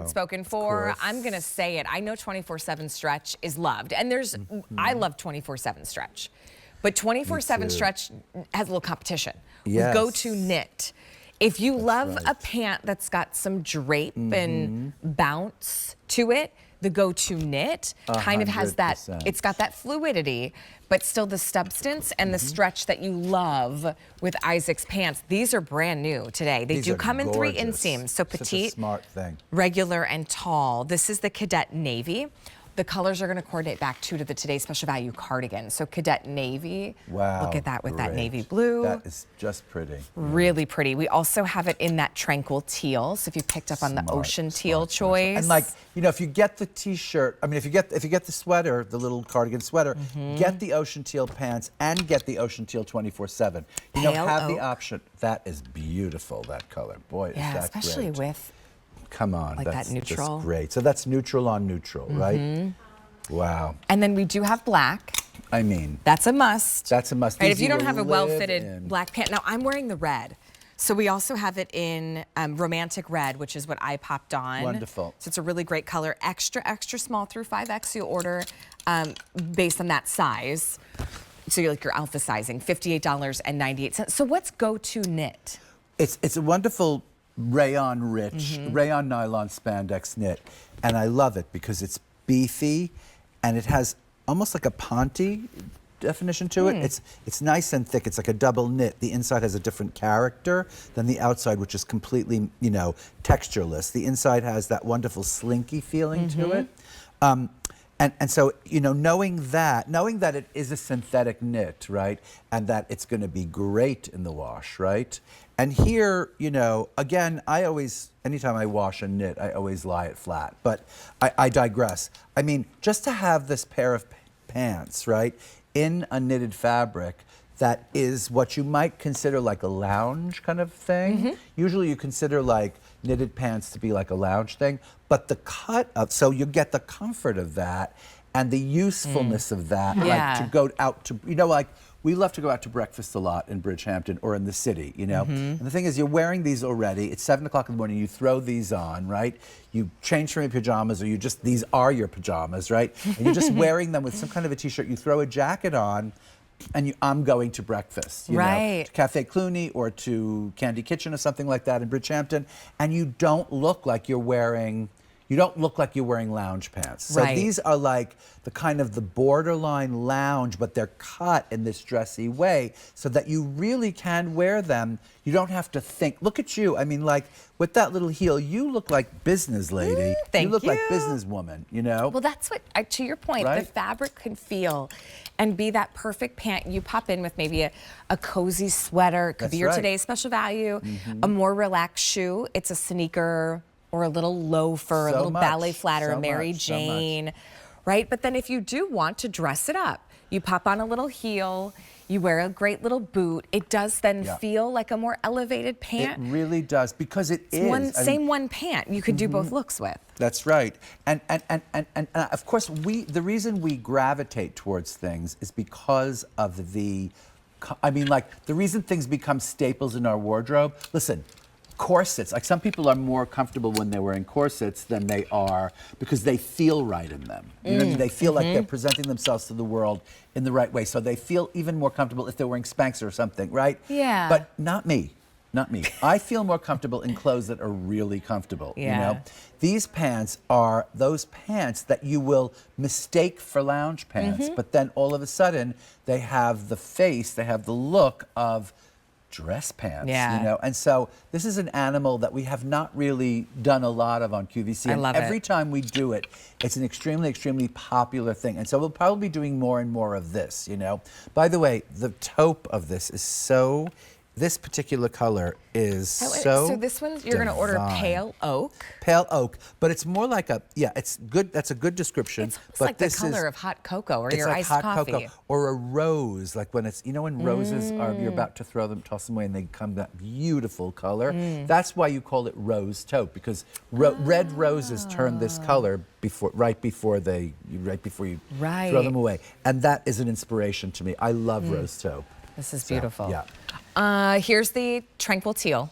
it's spoken for. I'm going to say it. I know 24/7 stretch is loved. And there's, I love 24/7 stretch. But 24/7 stretch has a little competition. Yes. With go-to knit. If you love a pant that's got some drape and bounce to it, the go-to knit kind of has that, it's got that fluidity, but still the substance and the stretch that you love with Isaac's pants. These are brand new today. They do come in 3 inseams, so petite, smart thing. Regular, and tall. This is the Cadet Navy. The colors are going to coordinate back to the Today's Special Value cardigan. So Cadet Navy. Wow. Look at that with that navy blue. That is just pretty. Really pretty. We also have it in that tranquil teal. So if you picked up on the ocean teal choice. And like, you know, if you get the t-shirt, I mean, if you get the sweater, the little cardigan sweater, get the ocean teal pants and get the ocean teal 24/7. You know, have the option. That is beautiful, that color. Boy, is that especially great. with Come on, like that's that neutral. just great. So that's neutral on neutral, right? Wow. And then we do have black. I mean, that's a must. That's a must. Right, if you don't have a well-fitted black pant. Now I'm wearing the red. So we also have it in romantic red, which is what I popped on. Wonderful. So it's a really great color. Extra, extra small through 5X. You'll order based on that size. So you're like your alpha sizing, $58.98. So what's go-to knit? It's a wonderful rayon rich, rayon nylon spandex knit. And I love it because it's beefy and it has almost like a ponte definition to it. It's nice and thick. It's like a double knit. The inside has a different character than the outside, which is completely, you know, textureless. The inside has that wonderful slinky feeling to it. And so, you know, knowing that it is a synthetic knit, right, and that it's going to be great in the wash, right? And here, you know, again, anytime I wash a knit, I always lie it flat. But I digress. I mean, just to have this pair of pants, right, in a knitted fabric that is what you might consider like a lounge kind of thing. Usually you consider like knitted pants to be like a lounge thing, but the cut of, so you get the comfort of that and the usefulness of that, like to go out to, you know, like we love to go out to breakfast a lot in Bridgehampton or in the city, you know. And the thing is, you're wearing these already. It's 7 o'clock in the morning. You throw these on, right? You change from your pajamas, or these are your pajamas, right? And you're just wearing them with some kind of a t-shirt. You throw a jacket on, and I'm going to breakfast, you know, to Cafe Cluny or to Candy Kitchen or something like that in Bridgehampton, and you don't look like you're wearing lounge pants. So these are like the kind of the borderline lounge, but they're cut in this dressy way so that you really can wear them. You don't have to think. Look at you. I mean, like with that little heel, you look like business lady. Thank you. Look like businesswoman, you know? Well, that's what, to your point, the fabric can feel and be that perfect pant. You pop in with maybe a cozy sweater. It could be your Today's Special Value, a more relaxed shoe. It's a sneaker or a little loafer, a little ballet flat, or a Mary Jane, right? But then if you do want to dress it up, you pop on a little heel, you wear a great little boot, it does then feel like a more elevated pant. It really does, because it is. Same one pant you could do both looks with. That's right. And of course, the reason we gravitate towards things is because of the reason things become staples in our wardrobe. Listen, corsets, like some people are more comfortable when they're wearing corsets than they are because they feel right in them. You know what I mean? They feel like they're presenting themselves to the world in the right way. So they feel even more comfortable if they're wearing Spanx or something, right? Yeah. But not me. Not me. I feel more comfortable in clothes that are really comfortable, you know? These pants are those pants that you will mistake for lounge pants, but then all of a sudden they have the face, they have the look of dress pants, you know? And so this is an animal that we have not really done a lot of on QVC. I love every time we do it, it's an extremely, extremely popular thing. And so we'll probably be doing more and more of this, you know? By the way, the taupe of this is so, this particular color is so this one, you're going to order pale oak. Pale oak, but it's more like it's good, that's a good description. It's like the color of hot cocoa or your iced coffee. Cocoa, or a rose, like when it's, you know, when roses are, you're about to toss them away and they come that beautiful color. That's why you call it rose taupe, because red roses turn this color right before you throw them away. And that is an inspiration to me. I love rose taupe. This is beautiful. Here's the tranquil teal.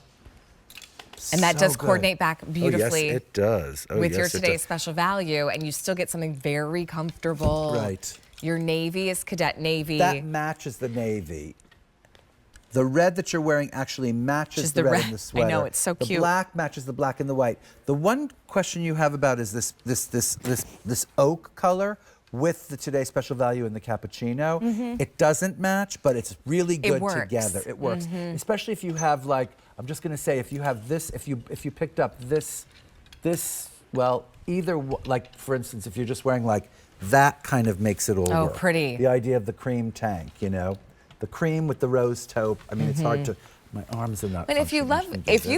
And that So does good. coordinate back beautifully. Oh, yes, it does. Oh, with yes, your it today's does. special value, and you still get something very comfortable. Right. Your navy is cadet navy. That matches the navy. The red that you're wearing actually matches the red in the sweater. I know, it's so cute. The black matches the black and the white. The one question you have about is this oak color with the Today Special Value in the cappuccino. It doesn't match, but it's really good together. It works, especially if you have, like, I'm just going to say, if you have this, if you picked up this, well, like, for instance, if you're just wearing like that, kind of makes it all work. Oh, pretty. The idea of the cream tank, you know, the cream with the rose taupe. I mean, it's hard to. My arms are not. But if you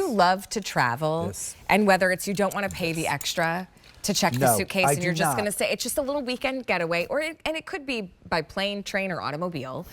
love to travel, and whether it's you don't want to pay the extra to check the suitcase, and you're just going to say it's just a little weekend getaway, and it could be by plane, train, or automobile.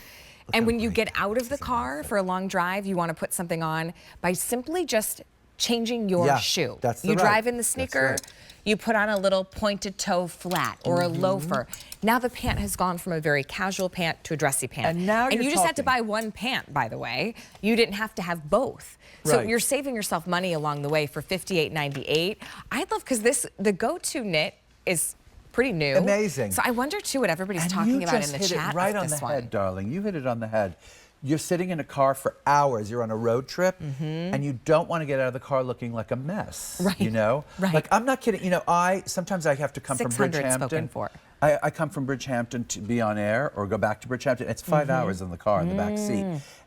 And when you get out of the car for a long drive, you want to put something on by simply just changing your shoe. You drive in the sneaker, you put on a little pointed toe flat or a loafer. Now the pant has gone from a very casual pant to a dressy pant. And now you just had to buy one pant, by the way. You didn't have to have both. So you're saving yourself money along the way for $58.98. I'd love, because the go-to knit is pretty new. Amazing. So I wonder too what everybody's talking about in the chat. You just hit it right on the head, darling. You hit it on the head. You're sitting in a car for hours. You're on a road trip, and you don't want to get out of the car looking like a mess. Right. You know. Right. Like, I'm not kidding. You know, sometimes I have to come from 600 Bridgehampton. spoken for. I come from Bridgehampton to be on air or go back to Bridgehampton. It's 5 hours in the car in the back seat,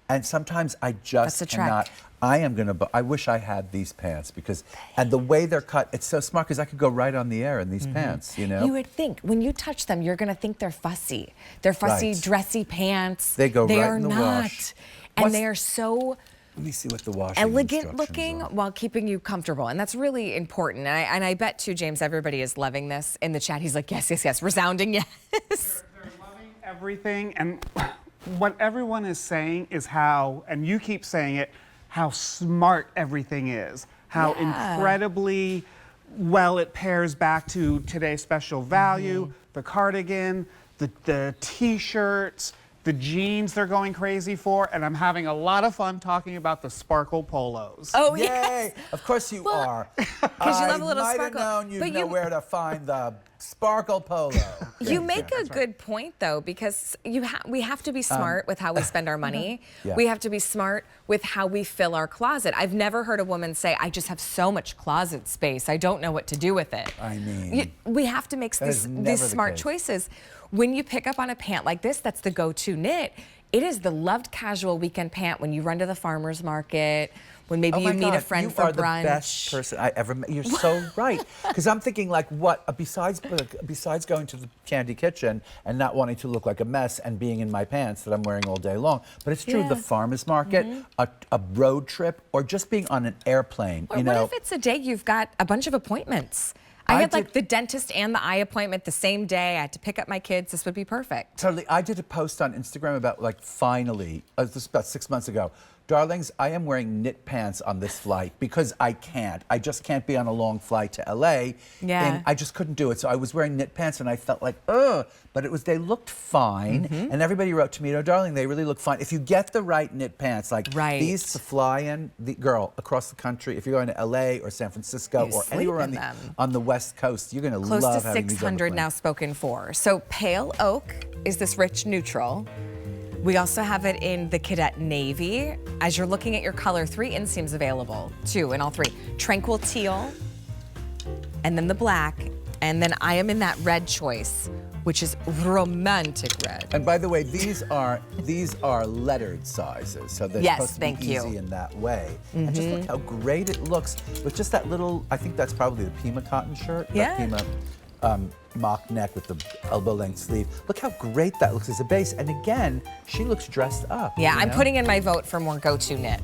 and sometimes I just cannot. I wish I had these pants and the way they're cut, it's so smart because I could go right on the air in these pants, you know? You would think, when you touch them, you're going to think they're fussy. They're fussy, dressy pants. They go right are in the not. wash. And they are so Let me see what the washing elegant looking are. while keeping you comfortable. And that's really important. And I bet too, James, everybody is loving this in the chat. He's like, yes, yes, yes, resounding yes. They're loving everything. And what everyone is saying is how, and you keep saying it, how smart everything is, how incredibly well it pairs back to Today's Special Value, the cardigan, the t-shirts, the jeans they're going crazy for, and I'm having a lot of fun talking about the sparkle polos. Oh, Yay! yes. Of course you are. Because you love a little I sparkle. might have known you'd know where to find the sparkle polo. You make a good point, though, because we have to be smart with how we spend our money. We have to be smart with how we fill our closet. I've never heard a woman say, I just have so much closet space, I don't know what to do with it. I mean, we have to make these smart choices. When you pick up on a pant like this, that's the go-to knit. It is the loved casual weekend pant when you run to the farmer's market, when maybe you meet a friend for brunch. You are the best person I ever met. You're so right. Because I'm thinking, like, what, besides going to the Candy Kitchen and not wanting to look like a mess and being in my pants that I'm wearing all day long. But it's true, the farmer's market, a road trip, or just being on an airplane. Or you know, what if it's a day you've got a bunch of appointments? I had like the dentist and the eye appointment the same day. I had to pick up my kids. This would be perfect. Totally. I did a post on Instagram about, like, finally, this was about 6 months ago. Darlings, I am wearing knit pants on this flight because I can't. I just can't be on a long flight to LA. Yeah. And I just couldn't do it. So I was wearing knit pants and I felt like, ugh. But they looked fine. And everybody wrote to me, oh, darling, they really look fine. If you get the right knit pants, like these to fly in, girl, across the country, if you're going to LA or San Francisco or anywhere on the West Coast, you're going to love having these on the plane. Close to 600 now spoken for. So pale oak is this rich neutral. We also have it in the cadet navy. As you're looking at your color, 3 inseams available, 2 in all 3. Tranquil teal, and then the black, and then I am in that red choice, which is romantic red. And by the way, these are lettered sizes, so they're supposed to be easy in that way. And just look how great it looks with just that little, I think that's probably the Pima cotton shirt. Yeah. Pima mock neck with the elbow length sleeve. Look how great that looks as a base. And again, she looks dressed up. Yeah, you I'm know? putting in my vote for more go-to knit.